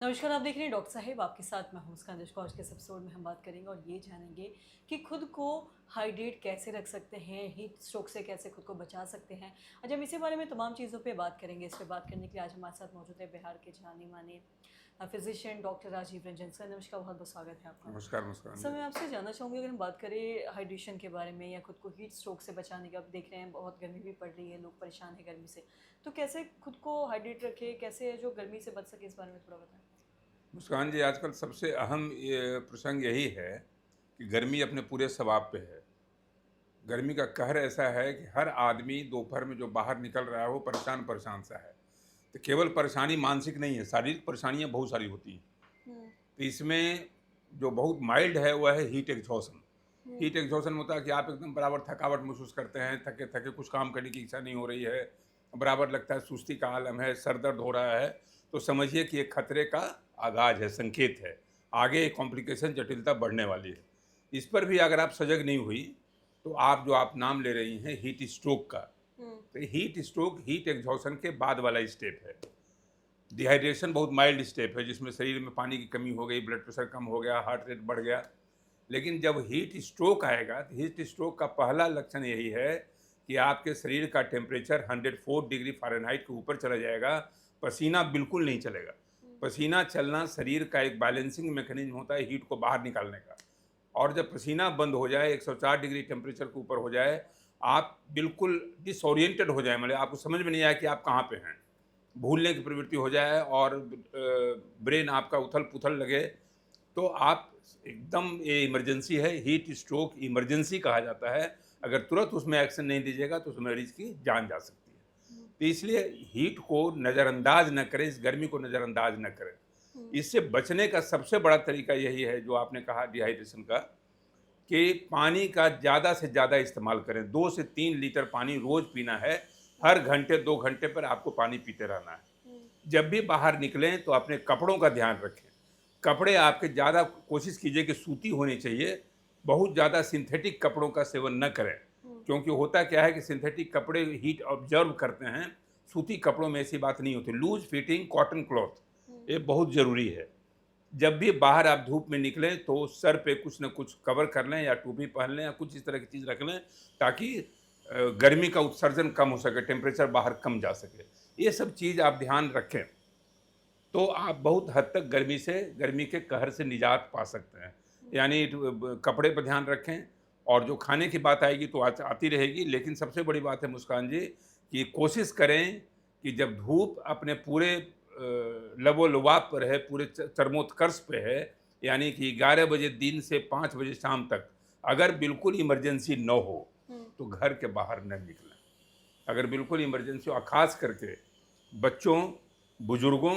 नमस्कार, आप देख रहे हैं डॉक्टर साहिब, आपके साथ मैं हूं मुस्कान। आज के इस एपिसोड में हम बात करेंगे और ये जानेंगे कि खुद को हाइड्रेट कैसे रख सकते हैं, हीट स्ट्रोक से कैसे खुद को बचा सकते हैं। आज हम इसी बारे में तमाम चीज़ों पे बात करेंगे। इस पे बात करने के लिए आज हमारे साथ मौजूद है बिहार के जाने माने physician doctor Rajiv Ranjan sir. नमस्कार, बहुत बहुत स्वागत है आपका। नमस्कार मुस्कान सर, जी। मैं आपसे जानना चाहूँगी, अगर हम बात करें हाइड्रेशन के बारे में या खुद को हीट स्ट्रोक से बचाने का, अब देख रहे हैं बहुत गर्मी भी पड़ रही है, लोग परेशान हैं गर्मी से, तो कैसे खुद को हाइड्रेट रखें, कैसे जो गर्मी से बच सके, इस बारे में थोड़ा बताएं। मुस्कान जी, आजकल सबसे अहम ये प्रसंग यही है कि गर्मी अपने पूरे शबाब पे है। गर्मी का कहर ऐसा है कि हर आदमी दोपहर में जो बाहर निकल रहा है वो परेशान परेशान सा है। तो केवल परेशानी मानसिक नहीं है, शारीरिक परेशानियां बहुत सारी होती हैं। हम्म। तो इसमें जो बहुत माइल्ड है वह है हीट एग्जॉशन। हम्म। हीट एग्जॉशन होता है कि आप एकदम बराबर थकावट महसूस करते हैं, थके थके कुछ काम करने की इच्छा नहीं हो रही है, बराबर लगता है सुस्ती का आलम है, सर दर्द हो रहा है। तो समझिए कि ये खतरे का आगाज है, संकेत है। आगे कॉम्प्लिकेशन जटिलता बढ़ने वाली है। इस पर भी अगर आप सजग नहीं हुई तो आप नाम ले रही हैं हीट स्ट्रोक का। हम्म। तो हीट स्ट्रोक हीट एग्जॉशन के बाद वाला स्टेप है। डिहाइड्रेशन बहुत माइल्ड स्टेप है जिसमें शरीर में पानी की कमी हो गई, ब्लड प्रेशर कम हो गया, हार्ट रेट बढ़ गया। लेकिन जब हीट स्ट्रोक आएगा तो हीट स्ट्रोक का पहला लक्षण यही है कि आपके शरीर का टेम्परेचर 104 डिग्री फ़ारेनहाइट के ऊपर चला जाएगा। पसीना बिल्कुल नहीं चलेगा। पसीना चलना शरीर का एक बैलेंसिंग मैकेनिज्म होता है हीट को बाहर निकालने का। और जब पसीना बंद हो जाए, 104 डिग्री टेम्परेचर के ऊपर हो जाए, आप बिल्कुल डिसोरिएंटेड हो जाए, मतलब आपको समझ में नहीं आए कि आप कहाँ पे हैं। भूलने की प्रवृत्ति हो जाए और ब्रेन आपका उथल पुथल लगे, तो आप एकदम, ये इमरजेंसी है, हीट स्ट्रोक इमरजेंसी कहा जाता है। अगर तुरंत उसमें एक्शन नहीं लीजिएगा तो उस मरीज की जान जा सकती है। तो इसलिए हीट को नज़रअंदाज न करें, इस गर्मी को नज़रअंदाज न करें। हम्म। इससे बचने का सबसे बड़ा तरीका यही है जो आपने कहा डिहाइड्रेशन का, कि पानी का ज़्यादा से ज़्यादा इस्तेमाल करें। 2 से 3 लीटर पानी रोज़ पीना है। हर घंटे 2 घंटे पर आपको पानी पीते रहना है। हम्म। जब भी बाहर निकलें तो अपने कपड़ों का ध्यान रखें। कपड़े आपके ज़्यादा कोशिश कीजिए कि सूती होने चाहिए। बहुत ज़्यादा सिंथेटिक कपड़ों का सेवन न करें, हम्म। क्योंकि होता क्या है कि सिंथेटिक कपड़े हीट ऑब्जर्व करते हैं, सूती कपड़ों में ऐसी बात नहीं होती। लूज फिटिंग कॉटन क्लॉथ ये बहुत ज़रूरी है। जब भी बाहर आप धूप में निकलें तो सर पे कुछ न कुछ कवर कर लें या टोपी पहन लें या कुछ इस तरह की चीज़ रख लें, ताकि गर्मी का उत्सर्जन कम हो सके, टेम्परेचर बाहर कम जा सके। ये सब चीज़ आप ध्यान रखें तो आप बहुत हद तक गर्मी के कहर से निजात पा सकते हैं। यानी कपड़े पर ध्यान रखें। और जो खाने की बात आएगी तो आती रहेगी, लेकिन सबसे बड़ी बात है मुस्कान जी कि कोशिश करें कि जब धूप अपने पूरे लबो-लुबाब पर है, पूरे चरमोत्कर्ष पे है, यानी कि 11 बजे दिन से 5 बजे शाम तक, अगर बिल्कुल इमरजेंसी न हो हम्म। तो घर के बाहर न निकलें। अगर बिल्कुल इमरजेंसी हो, और ख़ास करके बच्चों, बुजुर्गों,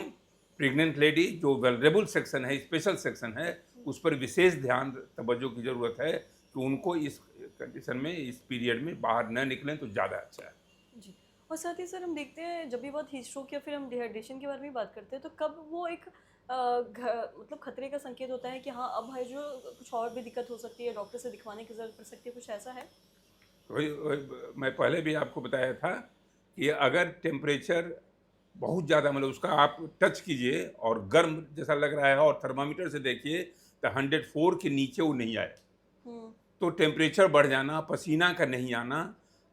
प्रेग्नेंट लेडी, जो वल्नरेबल सेक्शन है, स्पेशल सेक्शन है, उस पर विशेष ध्यान तवज्जो की ज़रूरत है कि उनको इस कंडीशन में, इस पीरियड में बाहर न निकलें तो ज़्यादा अच्छा है। जी। और साथ ही सर, हम देखते हैं जब भी बात हीट स्ट्रोक या फिर हम डिहाइड्रेशन के बारे में बात करते हैं, तो कब वो एक मतलब खतरे का संकेत होता है कि हाँ, अब है जो कुछ और भी दिक्कत हो सकती है, डॉक्टर से दिखवाने की ज़रूरत पड़ सकती है, कुछ ऐसा है? वही वही मैं पहले भी आपको बताया था कि अगर टेम्परेचर बहुत ज़्यादा, मतलब उसका आप टच कीजिए और गर्म जैसा लग रहा है और थर्मामीटर से देखिए तो 104 के नीचे वो नहीं आए, हम्म। तो टेम्परेचर बढ़ जाना, पसीना का नहीं आना,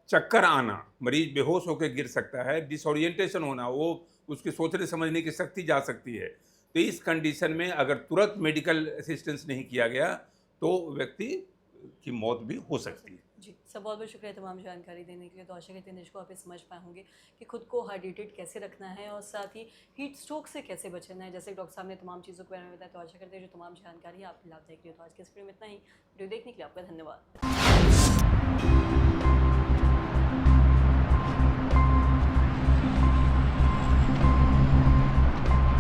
चक्कर आना, मरीज बेहोश होकर गिर सकता है, डिसोरिएंटेशन होना, वो उसकी सोचने समझने की शक्ति जा सकती है। तो इस कंडीशन में अगर तुरंत मेडिकल असिस्टेंस नहीं किया गया तो व्यक्ति की मौत भी हो हो सकती है। सकता है। जी, सर, बहुत बहुत शुक्रिया तमाम जानकारी देने के लिए। तो आशा करते हैं को आप ये समझ पाए होंगे कि खुद को हाइड्रेटेड कैसे रखना है और साथ ही हीट स्ट्रोक से कैसे बचना है। जैसे डॉक्टर साहब ने तमाम चीज़ों के बारे में बताया, तो आशा करते हैं जो तमाम जानकारी है आपकी लाभदायक रही हो। तो आज के इस वीडियो में इतना ही। वीडियो देखने के लिए आपका धन्यवाद।